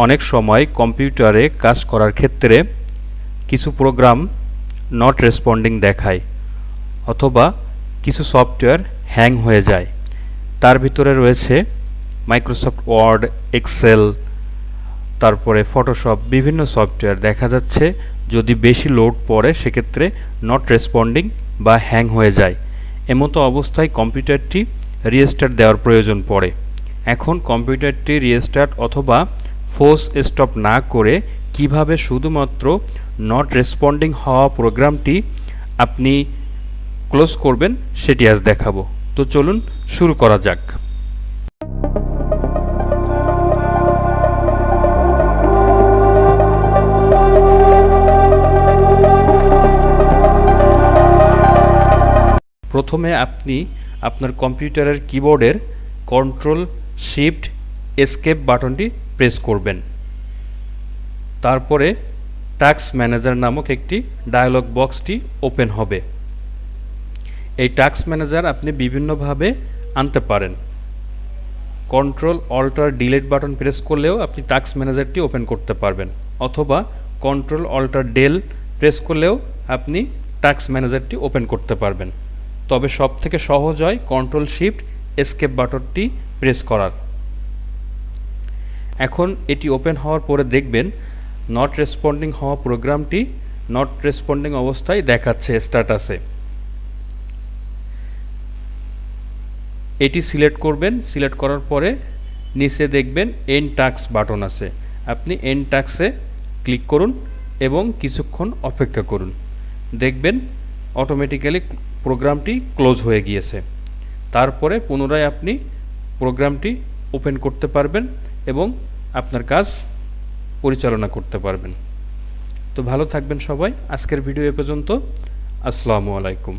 অনেক সময় কম্পিউটারে কাজ করার ক্ষেত্রে কিছু প্রোগ্রাম নট রেসপন্ডিং দেখায় অথবা কিছু সফটওয়্যার হ্যাং হয়ে যায়। তার ভিতরে রয়েছে মাইক্রোসফট ওয়ার্ড, এক্সেল, তারপরে ফটোশপ, বিভিন্ন সফটওয়্যার দেখা যাচ্ছে যদি বেশি লোড পড়ে সেক্ষেত্রে নট রেসপন্ডিং বা হ্যাং হয়ে যায়। এমতো অবস্থায় কম্পিউটারটি রিস্টার্ট দেওয়ার প্রয়োজন পড়ে। এখন কম্পিউটারটি রিস্টার্ট অথবা ফোর্স স্টপ না করে কিভাবে শুধুমাত্র নট রেসপন্ডিং হওয়া প্রোগ্রামটি আপনি ক্লোজ করবেন সেটি আজ দেখাবো। তো চলুন শুরু করা যাক। প্রথমে আপনি আপনার কম্পিউটারের কিবোর্ডের কন্ট্রোল শিফট এসকেপ বাটনটি প্রেস করবেন। তারপরে টাস্ক ম্যানেজার নামক একটি ডায়লগ বক্সটি ওপেন হবে। এই টাস্ক ম্যানেজার আপনি বিভিন্নভাবে আনতে পারেন। Control alt delete button press করলেও আপনি টাস্ক ম্যানেজারটি ওপেন করতে পারবেন, অথবা কন্ট্রোল অল্টার ডেল প্রেস করলেও আপনি টাস্ক ম্যানেজারটি ওপেন করতে পারবেন। তবে সবথেকে সহজ হয় কন্ট্রোল শিফট এসকেপ বাটনটি প্রেস করার। এখন এটি ওপেন হওয়ার পরে দেখবেন নট রেসপন্ডিং হওয়া প্রোগ্রামটি নট রেসপন্ডিং অবস্থায় দেখাচ্ছে স্ট্যাটাসে। এটি সিলেক্ট করবেন। সিলেক্ট করার পরে নিচে দেখবেন এন্ড টাস্ক বাটন আছে। আপনি এন্ড টাস্কে ক্লিক করুন এবং কিছুক্ষণ অপেক্ষা করুন। দেখবেন অটোমেটিক্যালি প্রোগ্রামটি ক্লোজ হয়ে গিয়েছে। তারপরে পুনরায় আপনি প্রোগ্রামটি ওপেন করতে পারবেন এবং আপনার কাজ পরিচালনা করতে পারবেন। তো ভালো থাকবেন সবাই। আজকের ভিডিও এ পর্যন্ত। আসসালামু আলাইকুম।